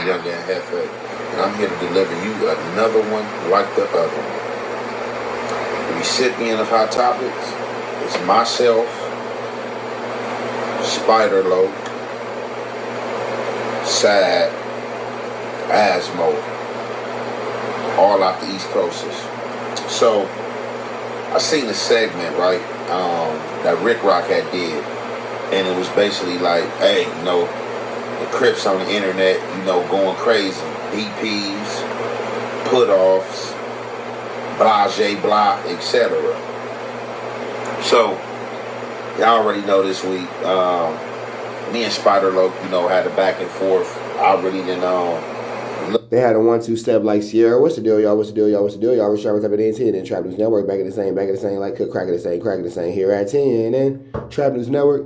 Young Ant JEFE, and I'm here to deliver you another one like the other one. The recipient of Hot Topics is myself, Spider Loc, Sad, Asmo, all out the East Coasters. So, I seen a segment, right, that Rick Rock had did, and it was basically like, hey, the Crips on the internet, going crazy. DPs, put-offs, blase, blah, etc. So, y'all already know this week, me and Spider Loc, had a back and forth. I really didn't, They had a 1-2 step like Sierra. What's the deal, y'all? What's the deal, y'all? What's the deal, y'all? What's the type of Ant JEFE and Trap News Network. Back at the same, like cook, crack at the same here at 10. And Trap News Network.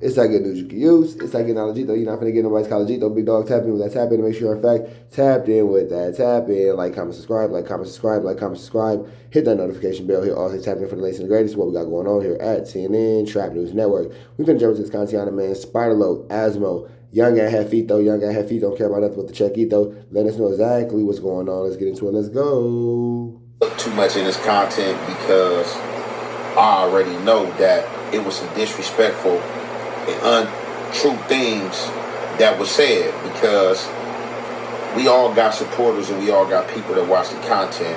It's like good news you can use. It's like knowledge, though. You're not finna get nobody's college, though. Big dog, tap in with that tap in to make sure, in fact, tapped in with that tap in. Like, comment, subscribe, like, comment, subscribe, like, comment, subscribe. Hit that notification bell. Hit also tap in for the latest and the greatest. What we got going on here at CNN, Trap News Network. We've been jumping to this content on the man, Spider Loc, Asmo, Young Ant JEFE, though. Young Ant JEFE don't care about nothing but the check, though. Let us know exactly what's going on. Let's get into it. Let's go. Too much in this content because I already know that it was some disrespectful and untrue things that was said, because we all got supporters and we all got people that watch the content,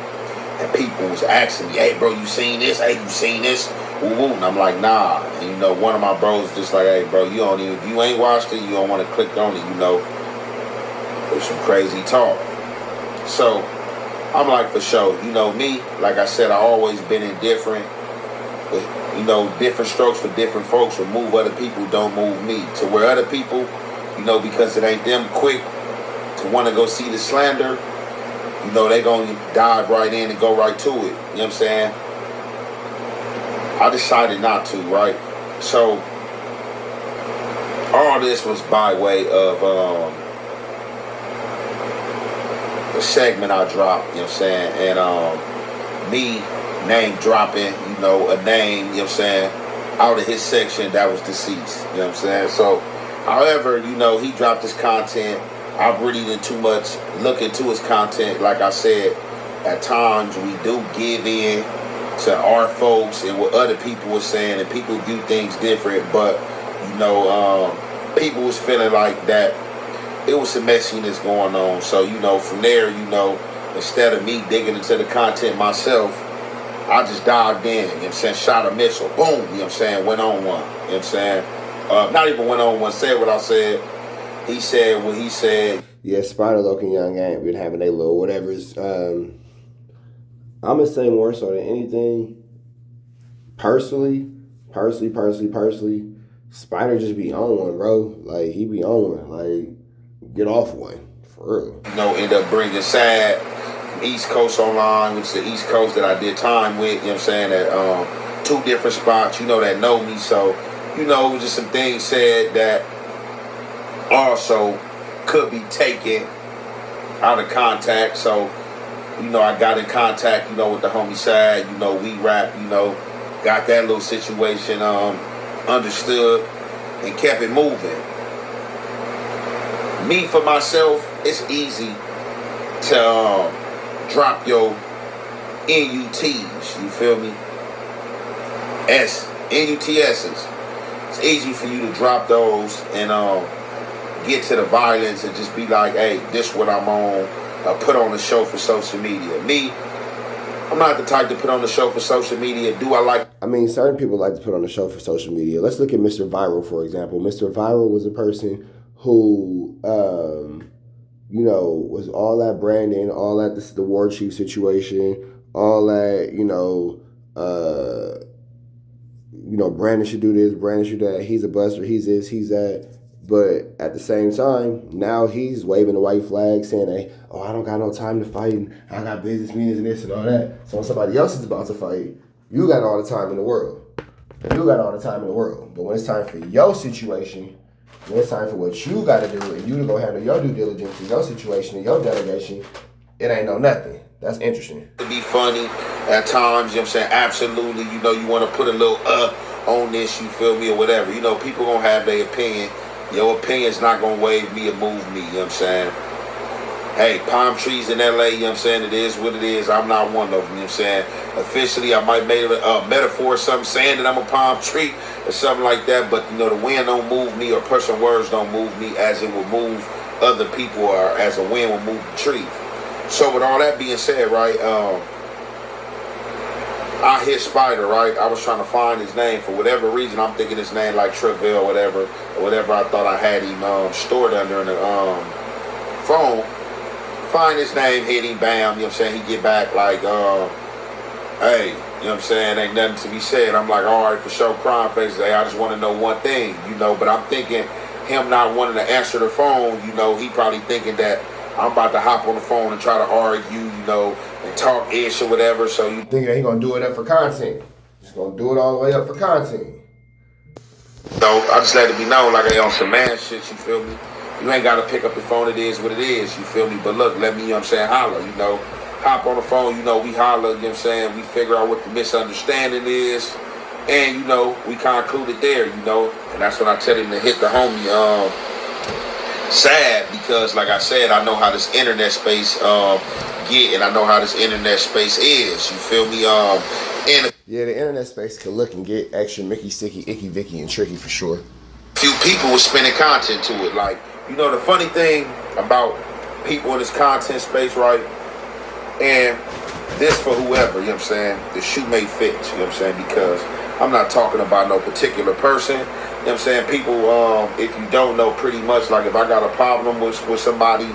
and people was asking me, hey bro, you seen this? Hey, you seen this? Woo woo. And I'm like, nah. And one of my bros just like, hey bro, if you ain't watched it, you don't want to click on it, there's some crazy talk. So I'm like, for sure, me, like I said, I always been indifferent. But, different strokes for different folks. Will move other people, don't move me. To where other people, because it ain't them quick to want to go see the slander, they gonna dive right in and go right to it. You know what I'm saying? I decided not to, right? So, all this was by way of the segment I dropped, you know what I'm saying? And me name dropping, a name, out of his section that was deceased, you know what I'm saying? So, however, he dropped his content. I really didn't too much look into his content. Like I said, at times we do give in to our folks and what other people were saying, and people view things different, but, people was feeling like that it was some messiness going on. So, from there, instead of me digging into the content myself, I just dived in, shot a missile, boom, went on one, not even went on one, said what I said, he said what he said. Yeah, Spider Loc and Young Ant been having their little whatevers. I'm going to say more so than anything, personally, Spider just be on one, bro. Like, he be on one. Like, get off one, for real. End up bringing Sad East Coast online, which is the East Coast that I did time with, at 2 different spots, that know me. So, it was just some things said that also could be taken out of contact. So, I got in contact, with the homie Sad, we rap, got that little situation understood and kept it moving. Me, for myself, it's easy to drop your NUTs, you feel me? NUTSs. It's easy for you to drop those and get to the violence and just be like, hey, this what I'm on, put on a show for social media. Me, I'm not the type to put on a show for social media. Do I like... I mean, certain people like to put on a show for social media. Let's look at Mr. Viral, for example. Mr. Viral was a person who... was all that branding, all that, this is the war chief situation, all that, Brandon should do this, Brandon should do that, he's a buster, he's this, he's that. But at the same time, now he's waving the white flag saying, hey, I don't got no time to fight, and I got business meetings and this and all that. So when somebody else is about to fight, you got all the time in the world. But when it's time for your situation, when it's time for what you got to do and you to go handle your due diligence in your situation and your delegation, it ain't no nothing. That's interesting. To be funny at times, absolutely, you want to put a little on this, you feel me, or whatever. People gonna have their opinion, Your opinion's not gonna wave me or move me, you know what I'm saying? Hey, palm trees in LA, you know what I'm saying? It is what it is. I'm not one of them, you know what I'm saying? Officially, I might make a metaphor or something saying that I'm a palm tree or something like that, but you know, the wind don't move me or personal words don't move me as it will move other people or as a wind will move the tree. So with all that being said, right, I hit Spider, right? I was trying to find his name for whatever reason. I'm thinking his name like Treville or whatever I thought I had him stored under in the phone. Find his name, hit him, bam, you know what I'm saying? He get back like, hey, you know what I'm saying? Ain't nothing to be said. I'm like, all right, for sure, crime faces. Hey, I just want to know one thing, you know, but I'm thinking him not wanting to answer the phone, you know, he probably thinking that I'm about to hop on the phone and try to argue, you know, and talk ish or whatever. So you Thinking that he gonna do it up for content. He's gonna do it all the way up for content. So I just let it be known like I on some man shit, you feel me? You ain't gotta pick up the phone, it is what it is, you feel me? But look, let me, you know what I'm saying, holler, you know. Hop on the phone, you know, we holler, you know what I'm saying? We figure out what the misunderstanding is. And, you know, we concluded there, you know. And that's when I tell him to hit the homie, sad because like I said, I know how this internet space get, and I know how this internet space is, you feel me? And yeah, the internet space can look and get extra Mickey, Sticky, Icky, Vicky, and Tricky for sure. A few people was spending content to it. Like, you know, the funny thing about people in this content space, right? And this for whoever, you know what I'm saying? The shoe may fit, you know what I'm saying? Because I'm not talking about no particular person. You know what I'm saying? People, if you don't know, pretty much, like if I got a problem with somebody,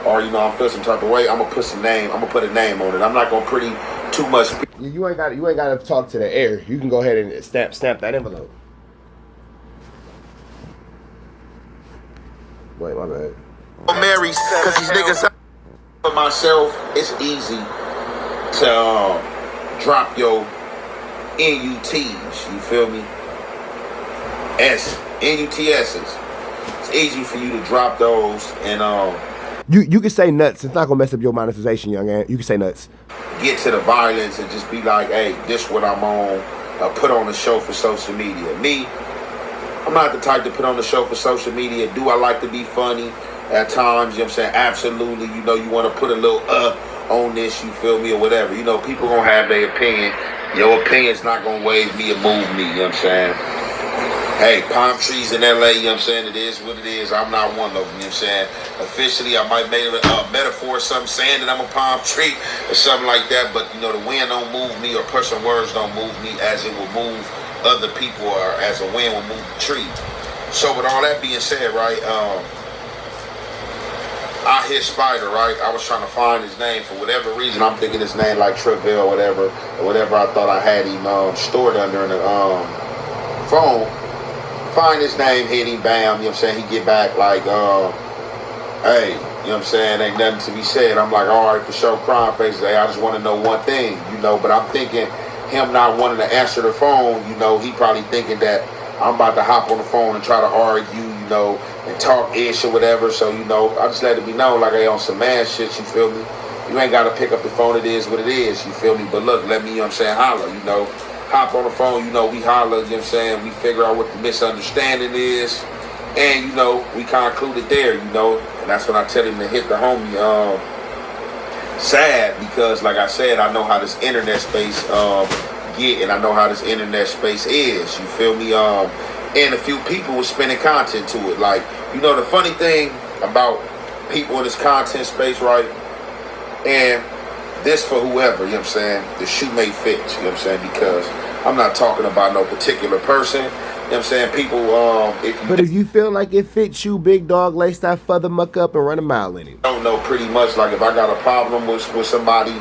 or you know, I feel some type of way, I'm gonna put a name on it. I'm not gonna pretty too much. You ain't got to talk to the air. You can go ahead and stamp that envelope. Wait, my bad. Marys, because these niggas. For myself, it's easy to drop your NUTs. You feel me? NUTSs. It's easy for you to drop those and You can say nuts. It's not gonna mess up your monetization, young man. You can say nuts. Get to the violence and just be like, hey, this what I'm on. Put on a show for social media. Me, I'm not the type to put on a show for social media. Do I like to be funny at times? You know what I'm saying? Absolutely. You know, you want to put a little on this, you feel me, or whatever. You know, people gonna have their opinion. Your opinion's not gonna wave me or move me, you know what I'm saying? Hey, palm trees in LA, you know what I'm saying? It is what it is. I'm not one of them, you know what I'm saying? Officially, I might make a metaphor or something saying that I'm a palm tree or something like that, but you know, the wind don't move me or personal words don't move me as it will move other people or as a wind will move the tree. So with all that being said, right, I hit Spider, right? I was trying to find his name for whatever reason. I'm thinking his name like Treville or whatever I thought I had him stored under in the phone. Find his name, hit him, bam, you know what I'm saying? He get back like, hey, you know what I'm saying? Ain't nothing to be said. I'm like, all right, for sure, crime faces. Hey, I just want to know one thing, you know, but I'm thinking him not wanting to answer the phone, you know, he probably thinking that I'm about to hop on the phone and try to argue, you know, and talk ish or whatever. So, you know, I just let it be known like I on some man shit, you feel me? You ain't got to pick up the phone, it is what it is, you feel me? But look, let me, you know what I'm saying, holler, you know. Hop on the phone, you know, we holler, you know what I'm saying? We figure out what the misunderstanding is. And, you know, we concluded there, you know. And that's when I tell him to hit the homie, sad because, like I said, I know how this internet space get, and I know how this internet space is, you feel me? And a few people was spending content to it. Like, you know, the funny thing about people in this content space, right? And this for whoever, you know what I'm saying? The shoe may fit, you know what I'm saying? Because I'm not talking about no particular person, you know what I'm saying? People, if you feel like it fits you, big dog, lace that feather muck up and run a mile in it. Don't know pretty much, like if I got a problem with somebody,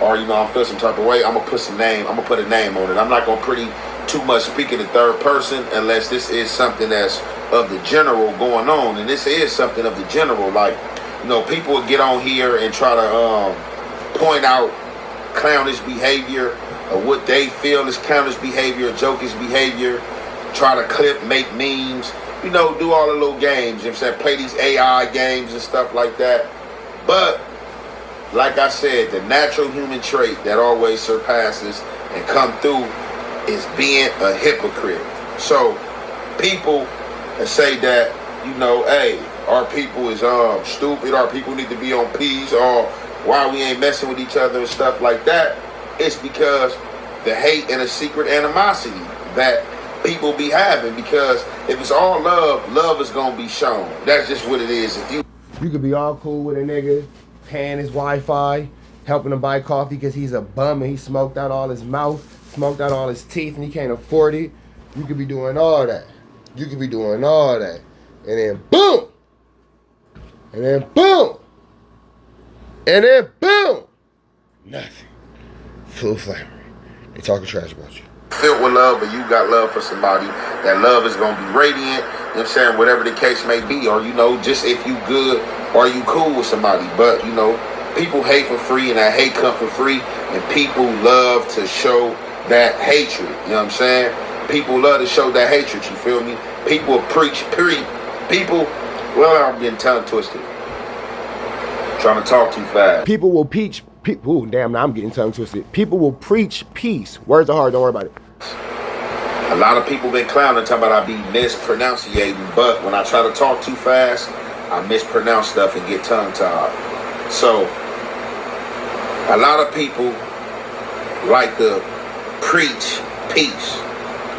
or you know, I feel some type of way, I'm gonna put a name on it. I'm not gonna pretty too much speak in the third person unless this is something that's of the general going on. And this is something of the general. Like, you know, people will get on here and try to point out clownish behavior or what they feel is clownish behavior, jokish behavior, try to clip, make memes, you know, do all the little games, you know what I'm saying? Play these AI games and stuff like that. But like I said, the natural human trait that always surpasses and come through is being a hypocrite. So people that say that you know, hey, our people is stupid, our people need to be on peace, or why we ain't messing with each other and stuff like that, it's because the hate and the secret animosity that people be having. Because if it's all love, love is gonna be shown. That's just what it is. If you could be all cool with a nigga, paying his Wi-Fi, helping him buy coffee because he's a bum and he smoked out all his mouth, smoked out all his teeth, and he can't afford it. You could be doing all that. You could be doing all that. And then boom! And then boom! And then boom! Nothing. Full flamery. They talking trash about you. filled with love, or you got love for somebody, that love is going to be radiant, you know what I'm saying, whatever the case may be, or, you know, just if you good or you cool with somebody. But, you know, people hate for free, and that hate come for free, and people love to show that hatred, you know what I'm saying? People love to show that hatred, you feel me? People preach, people, well, I'm getting tongue twisted. Trying to talk too fast. People will preach, ooh, damn, now I'm getting tongue twisted. People will preach peace. Words are hard, don't worry about it. A lot of people been clowning, talking about I be mispronunciating, but when I try to talk too fast, I mispronounce stuff and get tongue-tied. So, a lot of people like to preach peace,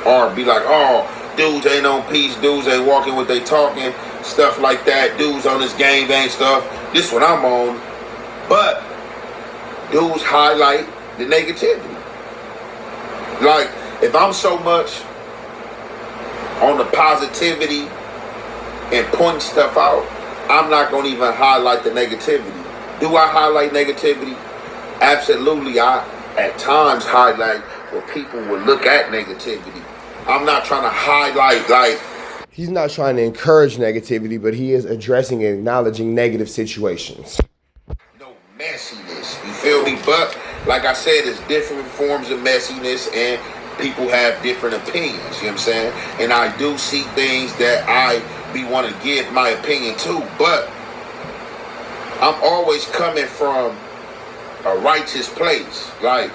or be like, oh, dudes ain't on peace, dudes ain't walking what they talking, stuff like that, dudes on this gang stuff, this what I'm on. But dudes highlight the negativity. Like, if I'm so much on the positivity and pointing stuff out, I'm not going to even highlight the negativity. Do I highlight negativity? Absolutely. I, at times, highlight where people will look at negativity. I'm not trying to highlight, like... He's not trying to encourage negativity, but he is addressing and acknowledging negative situations. No messiness, you feel me? But, like I said, it's different forms of messiness, and people have different opinions, you know what I'm saying? And I do see things that I be want to give my opinion to, but I'm always coming from a righteous place. Like,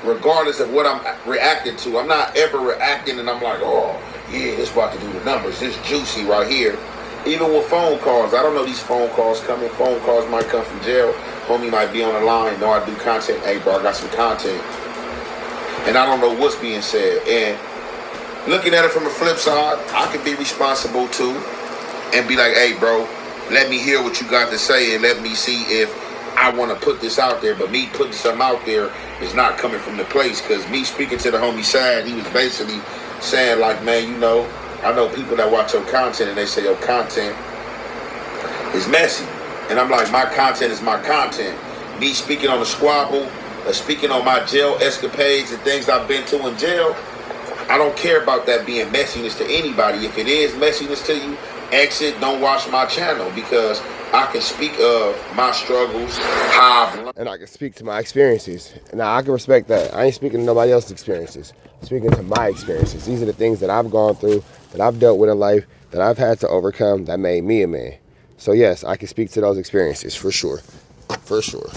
regardless of what I'm reacting to, I'm not ever reacting and I'm like, oh, yeah, this about to do the numbers. This juicy right here. Even with phone calls, I don't know these phone calls coming. Phone calls might come from jail. Homie might be on the line. No, I do content. Hey, bro, I got some content. And I don't know what's being said. And looking at it from the flip side, I can be responsible too and be like, hey, bro, let me hear what you got to say and let me see if I want to put this out there. But me putting something out there is not coming from the place, because me speaking to the homie side, he was basically saying like, man, you know, I know people that watch your content and they say your content is messy. And I'm like, my content is my content. Me speaking on the squabble, speaking on my jail escapades and things I've been to in jail, I don't care about that being messiness to anybody. If it is messiness to you, exit, don't watch my channel, because I can speak of my struggles, how I've learned. And I can speak to my experiences. Now, I can respect that. I ain't speaking to nobody else's experiences. I'm speaking to my experiences. These are the things that I've gone through, that I've dealt with in life, that I've had to overcome, that made me a man. So yes, I can speak to those experiences, for sure. For sure.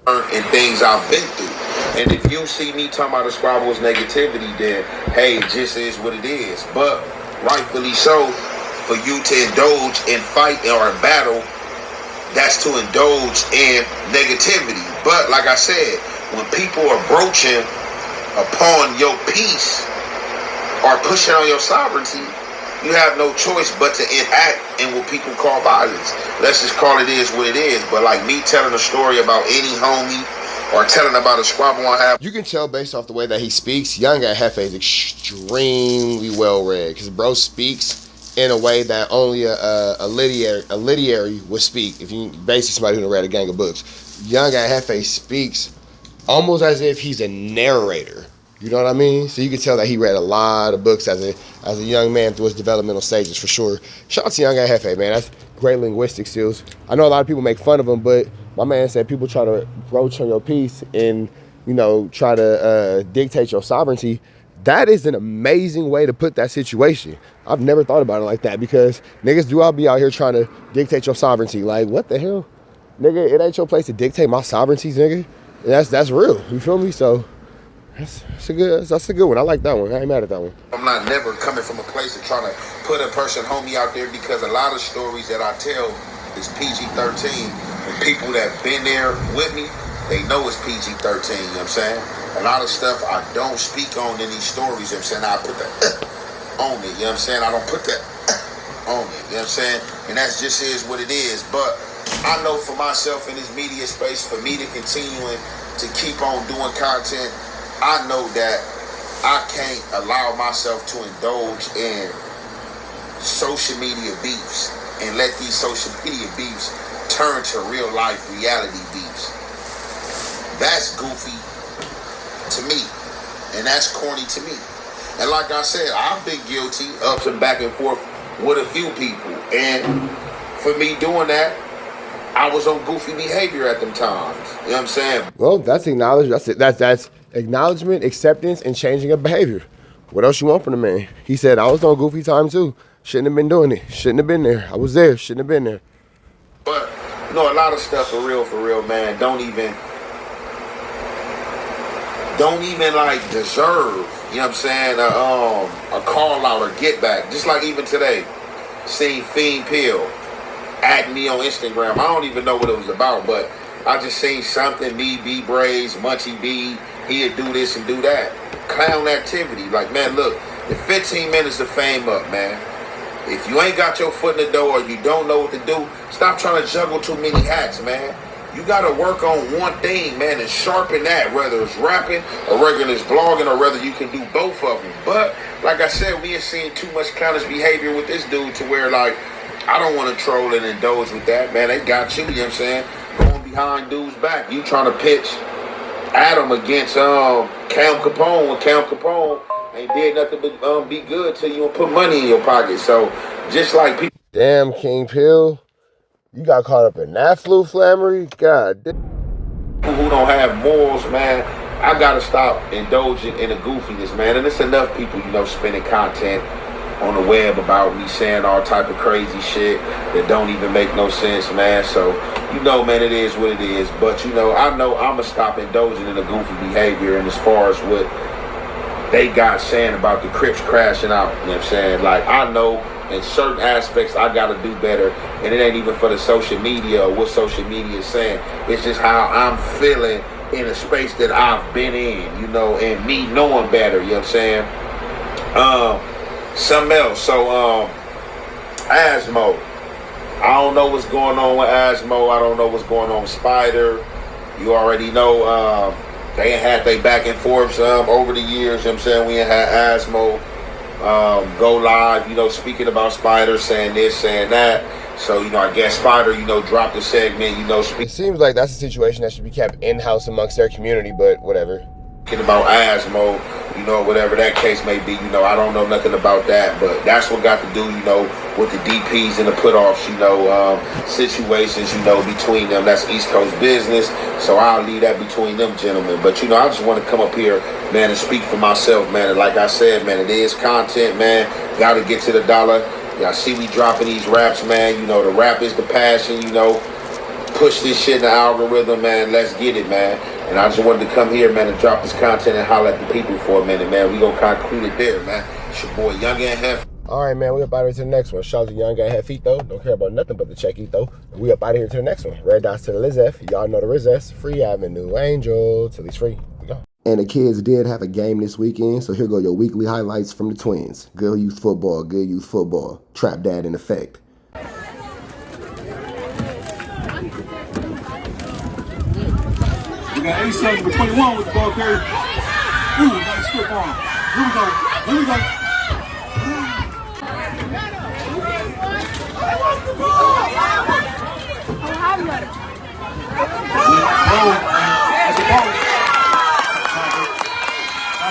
And things I've been through. And if you see me talking about the squabble's negativity, then hey, it just is what it is. But rightfully so, for you to indulge in fight or in battle, that's to indulge in negativity. But like I said, when people are broaching upon your peace or pushing on your sovereignty, you have no choice but to enact in what people call violence. Let's just call it is what it is. But like me telling a story about any homie or telling about a squabble I have. You can tell based off the way that he speaks, Young Ant Jefe is extremely well read, because bro speaks in a way that only a literary would speak. If you basically somebody who read a gang of books, Young Ant Jefe speaks almost as if he's a narrator. You know what I mean? So you can tell that he read a lot of books as a young man through his developmental stages, for sure. Shout out to Young Ant Jefe, man. That's great linguistic skills. I know a lot of people make fun of him, but my man said people try to broach on your peace and, you know, try to dictate your sovereignty. That is an amazing way to put that situation. I've never thought about it like that, because niggas do all be out here trying to dictate your sovereignty. Like, what the hell? Nigga, it ain't your place to dictate my sovereignties, nigga. And that's real. You feel me? So, That's a good one. I like that one. I ain't mad at that one. I'm not never coming from a place of trying to put a person homie out there, because a lot of stories that I tell is PG-13. And people that have been there with me, they know it's PG-13, you know what I'm saying? A lot of stuff I don't speak on in these stories, you know what I'm saying? I put that on it, you know what I'm saying? I don't put that on it, you know what I'm saying? And that just is what it is. But I know for myself in this media space, for me to continue to keep on doing content, I know that I can't allow myself to indulge in social media beefs and let these social media beefs turn to real life reality beefs. That's goofy to me, and that's corny to me. And like I said, I've been guilty of some back and forth with a few people, and for me doing that, I was on goofy behavior at them times. You know what I'm saying? Well, that's acknowledged. That's acknowledgement, acceptance, and changing of behavior. What else you want from the man? He said, I was on goofy time too. Shouldn't have been doing it. Shouldn't have been there. I was there. Shouldn't have been there. But, you know, a lot of stuff for real, man, don't even like deserve, you know what I'm saying, a call out or get back. Just like even today, seen Fiend Pill at me on Instagram. I don't even know what it was about, but I just seen something, me, B Braids, Munchie B, he'd do this and do that. Clown activity. Like, man, look, the 15 minutes of fame up, man. If you ain't got your foot in the door or you don't know what to do, stop trying to juggle too many hats, man. You got to work on one thing, man, and sharpen that, whether it's rapping or whether it's blogging or whether you can do both of them. But, like I said, we have seen too much clownish behavior with this dude to where, like, I don't want to troll and indulge with that, man. They got you, you know what I'm saying? Going behind dudes' back. You trying to pitch Adam against Cam Capone when Cam Capone ain't did nothing but be good to you and put money in your pocket. So, just like people. Damn, King Pill. You got caught up in that flammery? God damn. People who don't have morals, man, I got to stop indulging in the goofiness, man. And it's enough people, you know, spending content on the web about me saying all type of crazy shit that don't even make no sense, man. So, you know, man, it is what it is. But, you know I'm going to stop indulging in the goofy behavior. And as far as what they got saying about the Crips crashing out, you know what I'm saying? Like, I know in certain aspects I got to do better. And it ain't even for the social media or what social media is saying. It's just how I'm feeling in a space that I've been in, you know, and me knowing better, you know what I'm saying? Something else. So, Asmo. I don't know what's going on with Asmo. I don't know what's going on with Spider. You already know they ain't had they back and forth over the years. You know what I'm saying? We ain't had Asmo go live, you know, speaking about Spider, saying this, saying that. So, you know, I guess Spider, you know, dropped the segment, you know. It seems like that's a situation that should be kept in-house amongst their community, but whatever. About Asmo, you know, whatever that case may be, you know, I don't know nothing about that, but that's what got to do, you know, with the DPs and the put-offs, you know, situations, you know, between them. That's East Coast business, so I'll leave that between them gentlemen. But, you know, I just want to come up here, man, and speak for myself, man. And like I said, man, it is content, man. Got to get to the dollar. Y'all see we dropping these raps, man. You know, the rap is the passion, you know. Push this shit in the algorithm, man. Let's get it, man. And I just wanted to come here, man, and drop this content and holler at the people for a minute, man. We gonna conclude it there, man. It's your boy, Young Ant JEFE. All right, man. We up out of here to the next one. Shout out to Young Ant JEFE, though. Don't care about nothing but the check, though. We up out of here to the next one. Red dots to the Lizef. Y'all know the Rizess. Free Avenue Angel. Till he's free. We go. And the kids did have a game this weekend, so here go your weekly highlights from the Twins. Good youth football. Good youth football. Trap dad in effect. We got 87 for 21 with the ball carrier. Ooh, nice strip on. Here we go. Here we go. That's a ball.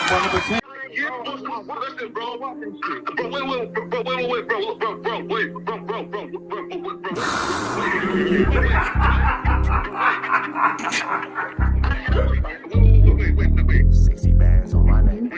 Number 10. Listen, bro. Wait. 60 bands on my name.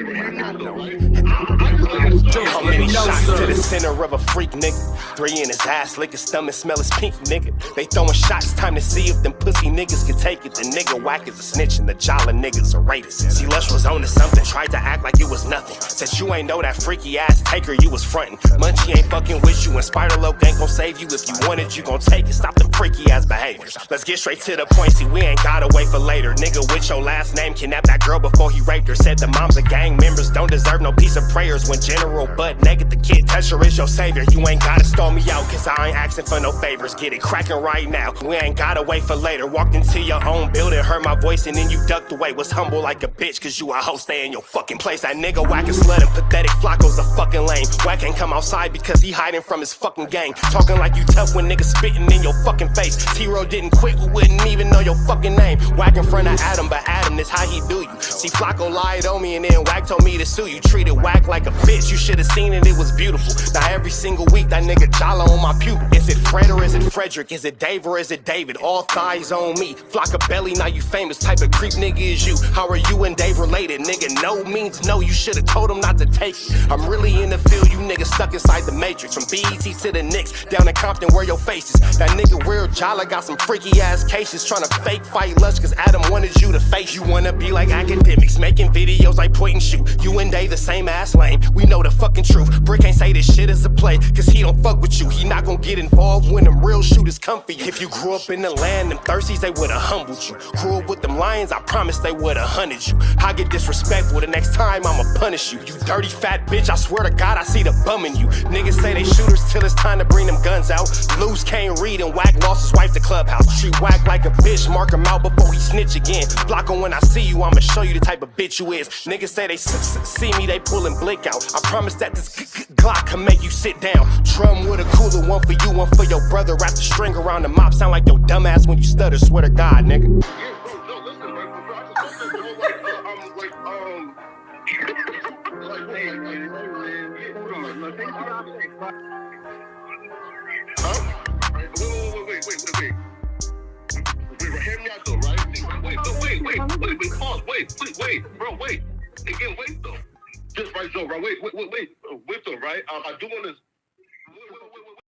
How many already know, Shots sir. to the center of a freak nigga. 3 in his ass, lick his stomach, smell his pink nigga. They throwing shots, time to see if them pussy niggas can take it. The nigga whack is a snitch and the jolly niggas are rapists. See, Lush was on to something, tried to act like it was nothing. Said you ain't know that freaky ass taker you was frontin'. Munchie ain't fucking with you and Spider Loc ain't gon' save you. If you wanted, you gon' take it. Stop the freaky ass behaviors. Let's get straight to the point, see we ain't gotta wait for later. Nigga with your last name kidnapped that girl before he raped her. Said the moms of gang members don't deserve no piece of prayers. When General butt naked, the kid Tesher is your savior. You ain't gotta stall me out, cause I ain't asking for no favors. Get it crackin' right now, we ain't gotta wait for later. Walked into your own building, heard my voice and then you ducked away. Was humble like a bitch, cause you a hoe, stay in your fucking place. That nigga whack is slut and pathetic, Flacco's a fucking lame. Whack ain't come outside because he hiding from his fucking gang. Talking like you tough when niggas spitting in your fucking face. T-Ro didn't quit, we wouldn't even know your fucking name. Whack in front of Adam, but Adam is how he do you. See, Flacco lied on me and then Whack told me to sue you. Treated Whack like a bitch, you should've seen it, it was beautiful. Now every single week that nigga jolly on my pupil. Is it Fred or is it Frederick? Is it Dave or is it David? All thighs on me. Flocka belly, now you famous. Type of creep nigga is you. How are you and Dave related? Nigga, no means no. You should've told him not to take it. I'm really in the field, you niggas stuck inside the matrix. From BET to the Knicks, down in Compton where your face is. That nigga Weird Jolly got some freaky ass cases. Tryna fake fight Lush cause Adam wanted you to face. You wanna be like academics, making videos like point and shoot. You and Dave the same ass lane. We know the fucking truth. Brick ain't say this shit is a play, cause he don't fuck with you. He not gon' get involved when them real shooters come for you. If you grew up in the land, them thirsties, they would've humbled you. Grew up with them lions, I promise they would've hunted you. I get disrespectful, the next time I'ma punish you. You dirty fat bitch, I swear to God I see the bum in you. Niggas say they shooters till it's time to bring them guns out. Loose can't read and Whack lost his wife to Clubhouse. Treat Whack like a bitch, mark him out before he snitch again. Flocka, when I see you, I'ma show you the type of bitch you is. Niggas say they see me, they pullin' blick out. I promise that this Glock can make you sit down. Drum with a cooler, one for you, one for your brother. Wrap the string around the mop, sound like your dumbass when you stutter. Swear to God, nigga. Yeah, bro, no, listen, bro. I just said, bro, wait. Wait, hear me out though, right? Wait, bro, wait. Again, wait though. Just right, Joe, bro. Wait though, right? I do want to